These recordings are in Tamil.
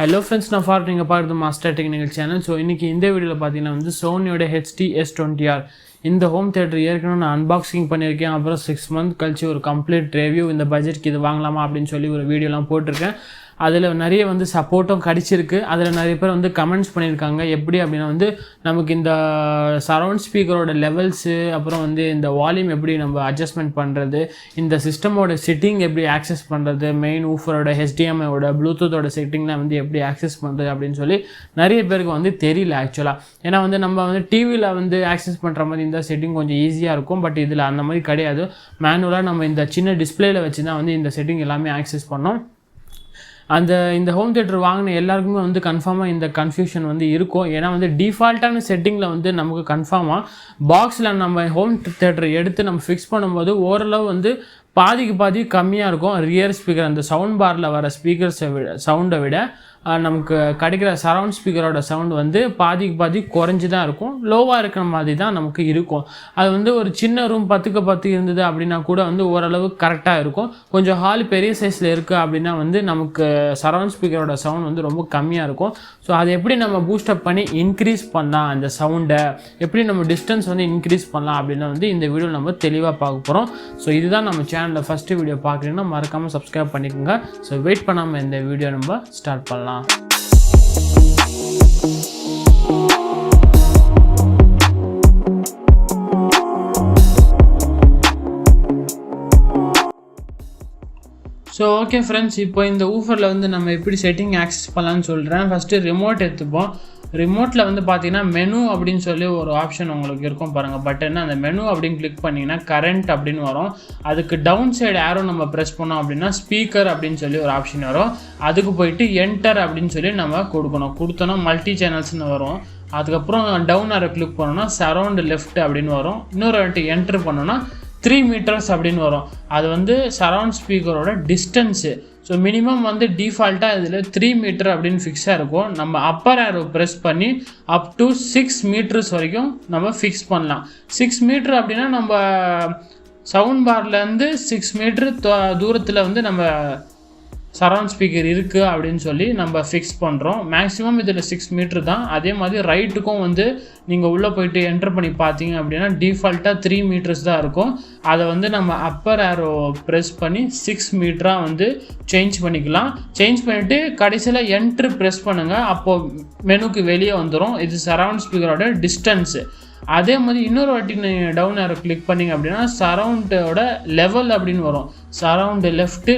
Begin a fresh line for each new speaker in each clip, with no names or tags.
Hello friends, நான் ஃபார் நீங்கள் பார்க்குறது மாஸ்டர் டெக்னிக்கல் சேனல். ஸோ இன்றைக்கி இந்த வீடியோவில் பார்த்தீங்கன்னா வந்து சோனியோட HT-S20R இந்த ஹோம் தியேட்டர் ஏற்கனவே நான் அன்பாக்சிங் பண்ணியிருக்கேன். அப்புறம் 6 மந்த் கழிச்சு ஒரு கம்ப்ளீட் ரிவ்யூ இந்த பட்ஜெட்க்கு இது வாங்கலாமா அப்படின்னு சொல்லி ஒரு வீடியோலாம் போட்டிருக்கேன். அதில் நிறைய வந்து சப்போர்ட்டும் கிடச்சிருக்கு. அதில் நிறைய பேர் வந்து கமெண்ட்ஸ் பண்ணியிருக்காங்க. எப்படி அப்படின்னா வந்து நமக்கு இந்த சரவுண்ட் ஸ்பீக்கரோட லெவல்ஸு, அப்புறம் வந்து இந்த வால்யூம் எப்படி நம்ம அட்ஜஸ்ட்மெண்ட் பண்ணுறது, இந்த சிஸ்டமோட செட்டிங் எப்படி ஆக்சஸ் பண்ணுறது, மெயின் ஊஃபரோட HDMIயோட ப்ளூடூத்தோட செட்டிங்லாம் வந்து எப்படி ஆக்சஸ் பண்ணுறது அப்படின்னு சொல்லி நிறைய பேருக்கு வந்து தெரியல ஆக்சுவலாக. ஏன்னா வந்து நம்ம வந்து டிவியில் வந்து ஆக்சஸ் பண்ணுற மாதிரி இந்த செட்டிங் கொஞ்சம் ஈஸியாக இருக்கும். பட் இதில் அந்த மாதிரி கிடையாது. மேனுவலாக நம்ம இந்த சின்ன டிஸ்பிளேயில் வச்சு தான் வந்து இந்த செட்டிங் எல்லாமே ஆக்சஸ் பண்ணோம். இந்த ஹோம் தியேட்டர் வாங்கின எல்லாருக்குமே வந்து கன்ஃபார்மாக இந்த கன்ஃபியூஷன் வந்து இருக்கும். ஏன்னா வந்து டிஃபால்ட்டான செட்டிங்கில் வந்து நமக்கு கன்ஃபார்மாக பாக்ஸில் நம்ம ஹோம் தியேட்டர் எடுத்து நம்ம ஃபிக்ஸ் பண்ணும்போது ஓரளவு வந்து பாதிக்கு பாதி கம்மியாக இருக்கும். ரியர் ஸ்பீக்கர் அந்த சவுண்ட் பாரில் வர சவுண்டை விட நமக்கு கிடைக்கிற சரவுண்ட் ஸ்பீக்கரோட சவுண்ட் வந்து பாதிக்கு பாதி குறைஞ்சி தான் இருக்கும். லோவாக இருக்கிற மாதிரி தான் நமக்கு இருக்கும். அது வந்து ஒரு சின்ன ரூம் 10க்கு 10 இருந்தது அப்படின்னா கூட வந்து ஓரளவு கரெக்டாக இருக்கும். கொஞ்சம் ஹால் பெரிய சைஸில் இருக்குது அப்படின்னா வந்து நமக்கு சரவுண்ட் ஸ்பீக்கரோட சவுண்ட் வந்து ரொம்ப கம்மியாக இருக்கும். ஸோ அதை எப்படி நம்ம பூஸ்டப் பண்ணி இன்க்ரீஸ் பண்ணலாம், அந்த சவுண்டை எப்படி நம்ம டிஸ்டன்ஸ் வந்து இன்க்ரீஸ் பண்ணலாம் அப்படின்னு வந்து இந்த வீடியோ நம்ம தெளிவாக பார்க்க போகிறோம். ஸோ இதுதான் நம்ம சேனலில் ஃபஸ்ட்டு வீடியோ பார்க்குறீங்கன்னா மறக்காமல் சப்ஸ்கிரைப் பண்ணிக்கோங்க. ஸோ வெயிட் பண்ணாமல் இந்த வீடியோ நம்ம ஸ்டார்ட் பண்ணலாம். ஸோ ஓகே ஃப்ரெண்ட்ஸ், இப்போ இந்த ஊஃபரில் வந்து நம்ம எப்படி செட்டிங் ஆக்சஸ் பண்ணலான்னு சொல்கிறேன். ஃபஸ்ட்டு ரிமோட் எடுத்துப்போம். ரிமோட்டில் வந்து பார்த்தீங்கன்னா மெனு அப்படின்னு சொல்லி ஒரு ஆப்ஷன் உங்களுக்கு இருக்கும் பாருங்கள், பட்டன். அந்த மெனு அப்படின்னு கிளிக் பண்ணிங்கன்னா கரண்ட் அப்படின்னு வரும். அதுக்கு டவுன் சைடு ஆரோ நம்ம ப்ரெஸ் பண்ணோம் அப்படின்னா ஸ்பீக்கர் அப்படின்னு சொல்லி ஒரு ஆப்ஷன் வரும். அதுக்கு போயிட்டு என்டர் அப்படின்னு சொல்லி நம்ம கொடுத்தோன்னா மல்டி சேனல்ஸ்னு வரும். அதுக்கப்புறம் டவுன் ஆரோ கிளிக் பண்ணோன்னா சரவுண்ட் லெஃப்ட் அப்படின்னு வரும். இன்னொரு வாட்டி என்டர் பண்ணோன்னா 3 மீட்டர்ஸ் அப்படின்னு வரும். அது வந்து சரவுண்ட் ஸ்பீக்கரோட டிஸ்டன்ஸு. ஸோ மினிமம் வந்து டிஃபால்ட்டாக இதில் 3 மீட்டர் அப்படின்னு ஃபிக்ஸாக இருக்கும். நம்ம அப்பர் ஆரோ ப்ரெஸ் பண்ணி அப் டு 6 மீட்டர்ஸ் வரைக்கும் நம்ம ஃபிக்ஸ் பண்ணலாம். 6 மீட்டர் அப்படின்னா நம்ம சவுண்ட் பார்லேருந்து 6 மீட்டர் தூரத்தில் வந்து நம்ம சரவுண்ட் ஸ்பீக்கர் இருக்குது அப்படின்னு சொல்லி நம்ம ஃபிக்ஸ் பண்ணுறோம். மேக்ஸிமம் இதில் 6 மீட்ரு தான். அதே மாதிரி ரைட்டுக்கும் வந்து நீங்கள் உள்ளே போயிட்டு என்டர் பண்ணி பார்த்தீங்க அப்படின்னா டிஃபால்ட்டாக 3 மீட்டர்ஸ் தான் இருக்கும். அதை வந்து நம்ம அப்பர் ஆரோ ப்ரெஸ் பண்ணி 6 மீட்டராக வந்து சேஞ்ச் பண்ணிக்கலாம். சேஞ்ச் பண்ணிவிட்டு கடைசியில் என்ட்ரு ப்ரெஸ் பண்ணுங்கள். அப்போது மெனுக்கு வெளியே வந்துடும். இது சரவுண்ட் ஸ்பீக்கரோட டிஸ்டன்ஸு. அதே மாதிரி இன்னொரு வாட்டி நீங்கள் டவுன் ஆரோ கிளிக் பண்ணிங்க அப்படின்னா சரவுண்டோட லெவல் அப்படின்னு வரும். சரவுண்டு லெஃப்ட்டு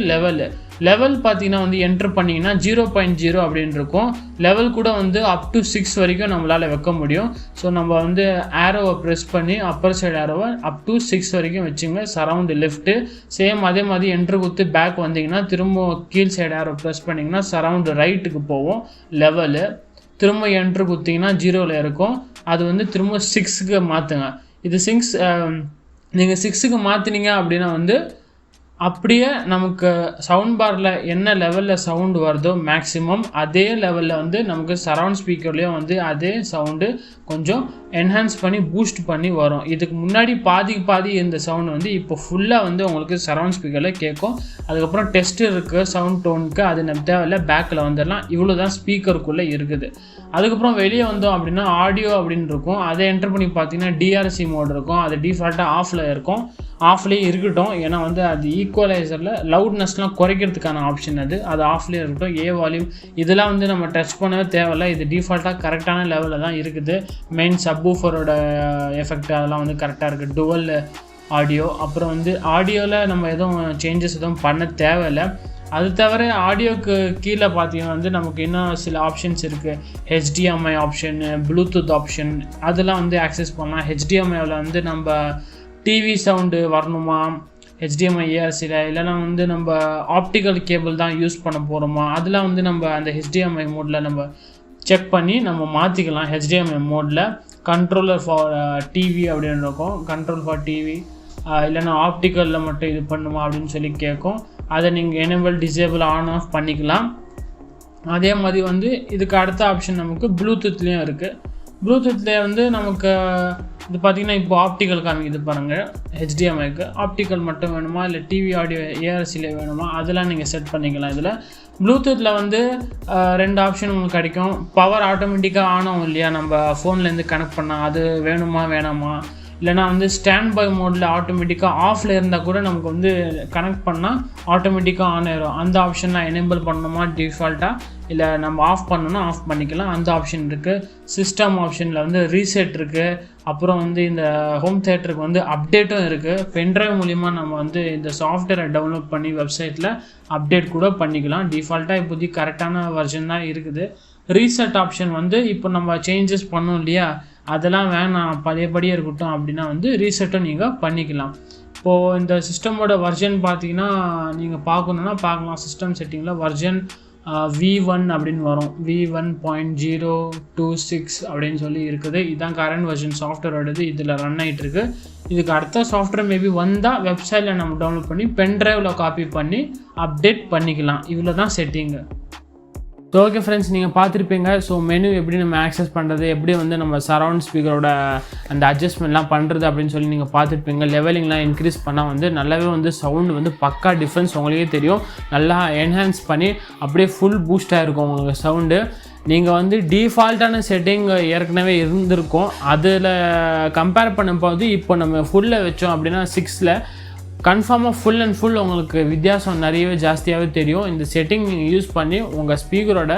லெவல் பார்த்தீங்கன்னா வந்து என்ட்ரு பண்ணிங்கன்னா 0.0 அப்படின்னு இருக்கும். லெவல் கூட வந்து அப் டு 6 வரைக்கும் நம்மளால் வைக்க முடியும். ஸோ நம்ம வந்து ஆரோவை ப்ரெஸ் பண்ணி அப்பர் சைடு ஆரோவை அப் டு 6 வரைக்கும் வச்சுங்க. சரவுண்டு லெஃப்ட்டு சேம் அதே மாதிரி என்ட்ரு கொடுத்து பேக் வந்தீங்கன்னா திரும்ப கீழ் சைடு ஆரோ ப்ரெஸ் பண்ணிங்கன்னா சரவுண்டு ரைட்டுக்கு போவோம் லெவலு. திரும்ப என்ட்ரு கொடுத்தீங்கன்னா 0ல் இருக்கும். அது வந்து திரும்ப 6க்கு மாற்றுங்க. இது 6 நீங்கள் 6க்கு மாற்றினீங்க அப்படின்னா வந்து அப்படியே நமக்கு சவுண்ட் பாரில் என்ன லெவலில் சவுண்டு வருதோ மேக்ஸிமம் அதே லெவலில் வந்து நமக்கு சரவுண்ட் ஸ்பீக்கர்லேயும் வந்து அதே சவுண்டு கொஞ்சம் என்ஹான்ஸ் பண்ணி பூஸ்ட் பண்ணி வரும். இதுக்கு முன்னாடி பாதி இந்த சவுண்டு வந்து இப்போ ஃபுல்லாக வந்து உங்களுக்கு சரவுண்ட் ஸ்பீக்கரில் கேட்கும். அதுக்கப்புறம் டெஸ்ட் இருக்குது சவுண்ட் டோனுக்கு, அது நம்ம தேவையில்லை, பேக்கில் வந்துடலாம். இவ்வளோ தான் ஸ்பீக்கருக்குள்ளே இருக்குது. அதுக்கப்புறம் வெளியே வந்தோம் அப்படின்னா ஆடியோ அப்படின்னு இருக்கும். அதை என்டர் பண்ணி பார்த்தீங்கன்னா DRC மோட் இருக்கும். அது டிஃபால்ட்டாக ஆஃபில் இருக்கும். ஆஃப்லேயே இருக்கட்டும். ஏன்னா வந்து அது ஈக்குவலைசரில் லவுட்னஸ்லாம் குறைக்கிறதுக்கான ஆப்ஷன் அது ஆஃப்லேயே இருக்கட்டும். வால்யூம் இதெல்லாம் வந்து நம்ம டச் பண்ணவே தேவையில்லை. இது டிஃபால்ட்டாக கரெக்டான லெவலில் தான் இருக்குது. மெயின் சப்வூஃபரோட எஃபெக்ட் அதெல்லாம் வந்து கரெக்டாக இருக்குது. Dual audio. அப்புறம் வந்து ஆடியோவில் நம்ம எதுவும் சேஞ்சஸ் எதுவும் பண்ண தேவையில்லை. அது தவிர ஆடியோக்கு கீழே பார்த்தீங்கன்னா வந்து நமக்கு இன்னும் சில ஆப்ஷன்ஸ் இருக்குது. HDMI ஆப்ஷன், ப்ளூடூத் ஆப்ஷன், அதெல்லாம் வந்து ஆக்சஸ் பண்ணலாம். HDMIயில் வந்து நம்ம டிவி சவுண்டு வரணுமா, HDMI ARCயில், இல்லைனா வந்து நம்ம ஆப்டிக்கல் கேபிள் தான் யூஸ் பண்ண போகிறோமா, அதெல்லாம் வந்து நம்ம அந்த HDMI மோடில் நம்ம செக் பண்ணி நம்ம மாற்றிக்கலாம். HDMI மோடில் கண்ட்ரோலர் ஃபார் டிவி அப்படின்னு இருக்கும். கண்ட்ரோல் ஃபார் டிவி இல்லைனா ஆப்டிக்கலில் மட்டும் இது பண்ணுமா அப்படின்னு சொல்லி கேட்கும். அதை நீங்கள் எனேபிள் டிசேபிள் ஆன் ஆஃப் பண்ணிக்கலாம். அதே மாதிரி வந்து இதுக்கு அடுத்த ஆப்ஷன் நமக்கு ப்ளூடூத்லேயும் இருக்குது. ப்ளூடூத்தில் வந்து நமக்கு இது பார்த்திங்கன்னா இப்போ ஆப்டிக்கல் காமிக்குது பாருங்கள். HDMIக்கு ஆப்டிக்கல் மட்டும் வேணுமா இல்லை டிவி ஆடியோ ARCயில் வேணுமா, அதெல்லாம் நீங்கள் செட் பண்ணிக்கலாம். இதில் ப்ளூடூத்தில் வந்து ரெண்டு ஆப்ஷன் உங்களுக்கு கிடைக்கும். பவர் ஆட்டோமேட்டிக்காக ஆன் ஆகும் இல்லையா, நம்ம ஃபோன்லேருந்து கனெக்ட் பண்ணால், அது வேணுமா வேணாமா, இல்லைனா வந்து ஸ்டாண்ட் பை மோடில் ஆட்டோமேட்டிக்காக ஆஃபில் இருந்தால் கூட நமக்கு வந்து கனெக்ட் பண்ணால் ஆட்டோமேட்டிக்காக ஆன் ஆயிடும். அந்த ஆப்ஷன்லாம் எனேபிள் பண்ணணுமா டிஃபால்ட்டாக, இல்லை நம்ம ஆஃப் பண்ணணும்னா ஆஃப் பண்ணிக்கலாம், அந்த ஆப்ஷன் இருக்குது. சிஸ்டம் ஆப்ஷனில் வந்து ரீசெட் இருக்குது. அப்புறம் வந்து இந்த ஹோம் தியேட்டருக்கு வந்து அப்டேட்டும் இருக்குது. பென்ட்ரைவ் மூலிமா நம்ம வந்து இந்த சாஃப்ட்வேரை டவுன்லோட் பண்ணி வெப்சைட்டில் அப்டேட் கூட பண்ணிக்கலாம். டிஃபால்ட்டாக இப்போதைக்கு கரெக்டான வெர்ஷன் தான் இருக்குது. ரீசெட் ஆப்ஷன் வந்து இப்போ நம்ம சேஞ்சஸ் பண்ணோம் இல்லையா, அதெல்லாம் வேணாம் பழையபடியே இருக்கட்டும் அப்படின்னா வந்து ரீசெட்டும் நீங்கள் பண்ணிக்கலாம். இப்போது இந்த சிஸ்டமோட வெர்ஷன் பார்த்தீங்கன்னா நீங்கள் பார்க்கணுன்னா பார்க்கலாம். சிஸ்டம் செட்டிங்கில் வெர்ஷன் V1 அப்படின்னு வரும். V1.026 அப்படின்னு சொல்லி இருக்குது. இதுதான் கரண்ட் வெர்ஷன் சாஃப்ட்வேரோடது. இதில் ரன் ஆகிட்டு இருக்கு. இதுக்கு அடுத்த சாஃப்ட்வேர் மேபி வந்தால் வெப்சைட்டில் நம்ம டவுன்லோட் பண்ணி பென்ட்ரைவில் காப்பி பண்ணி அப்டேட் பண்ணிக்கலாம். இவ்வளோ தான் செட்டிங்கு. ஸோ ஓகே ஃப்ரெண்ட்ஸ், நீங்கள் பார்த்துருப்பீங்க. ஸோ மெனு எப்படி நம்ம ஆக்சஸ் பண்ணுறது, எப்படி வந்து நம்ம சரவுண்ட் ஸ்பீக்கரோட அந்த அட்ஜஸ்ட்மெண்ட்லாம் பண்ணுறது அப்படின்னு சொல்லி நீங்கள் பார்த்துருப்பீங்க. லெவலிங்லாம் இன்க்ரீஸ் பண்ணால் வந்து நல்லாவே வந்து சவுண்டு வந்து பக்கா டிஃப்ரென்ஸ் உங்களுக்கே தெரியும். நல்லா என்ஹான்ஸ் பண்ணி அப்படியே ஃபுல் பூஸ்டாக இருக்கும் உங்களுக்கு சவுண்டு. நீங்கள் வந்து டிஃபால்ட்டான செட்டிங் ஏற்கனவே இருந்திருக்கும். அதில் கம்பேர் பண்ணும்போது இப்போ நம்ம ஃபுல்லில் வச்சோம் அப்படின்னா 6ல் கன்ஃபார்மாக ஃபுல் அண்ட் ஃபுல் உங்களுக்கு வித்தியாசம் நிறையவே ஜாஸ்தியாகவே தெரியும். இந்த செட்டிங் யூஸ் பண்ணி உங்கள் ஸ்பீக்கரோட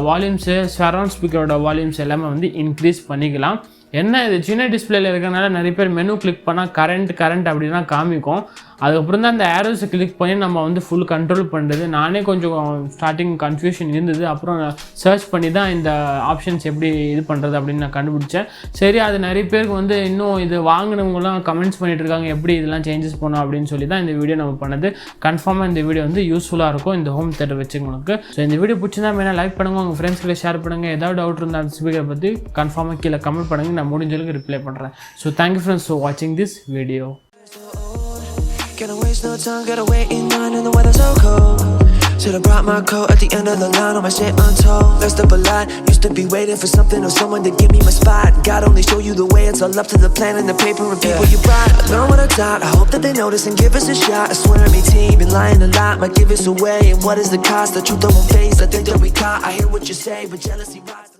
வால்யூம்ஸு, சரவுண்ட் ஸ்பீக்கரோட வால்யூம்ஸ் எல்லாமே வந்து இன்க்ரீஸ் பண்ணிக்கலாம். என்ன இது சின்ன டிஸ்பிளேல இருக்கிறனால நிறைய பேர் மெனு கிளிக் பண்ணால் கரண்ட் அப்படின்னா காமிக்கும். அதுக்கப்புறம் தான் அந்த ஏரோஸை கிளிக் பண்ணி நம்ம வந்து ஃபுல் கண்ட்ரோல் பண்ணுறது. நானே கொஞ்சம் ஸ்டார்டிங் கன்ஃபியூஷன் இருந்தது. அப்புறம் சர்ச் பண்ணி தான் இந்த ஆப்ஷன்ஸ் எப்படி இது பண்ணுறது அப்படின்னு நான் கண்டுபிடிச்சேன். சரி, அது நிறைய பேருக்கு வந்து இன்னும் இது வாங்கினவங்களாம் கமெண்ட்ஸ் பண்ணிட்டு இருக்காங்க எப்படி இதெல்லாம் சேஞ்சஸ் பண்ணோம் அப்படின்னு சொல்லி தான் இந்த வீடியோ நம்ம பண்ணது. கன்ஃபார்மாக இந்த வீடியோ வந்து யூஸ்ஃபுல்லாக இருக்கும் இந்த ஹோம் தியேட்டர் வச்சுங்களுக்கு. ஸோ இந்த வீடியோ பிடிச்சிருந்தா வேணால் லைக் பண்ணுங்கள், உங்கள் ஃப்ரெண்ட்ஸ்களை ஷேர் பண்ணுங்கள். ஏதாவது டவுட் இருந்தால் அந்த ஸ்பீக்கரை பற்றி கன்ஃபார்மாக கீழே கமெண்ட் பண்ணுங்கள். நான் முடிஞ்சளவுக்கு ரிப்ளை பண்ணுறேன். ஸோ தேங்க்யூ ஃப்ரெண்ட்ஸ் ஃபார் வாட்சிங் this video.
Gotta waste no time, gotta wait in line and the weather's so cold. Should've brought my coat at the end of the line, on my shit untold. Messed up a lot, used to be waiting for something or someone to give me my spot. God only show you the way, it's all up to the plan and the paper and people you brought. I learned what I taught, I hope that they notice and give us a shot. I swear every team been lying a lot, might give us away. And what is the cost? The truth I won't face, I think that we caught. I hear what you say, but jealousy rises.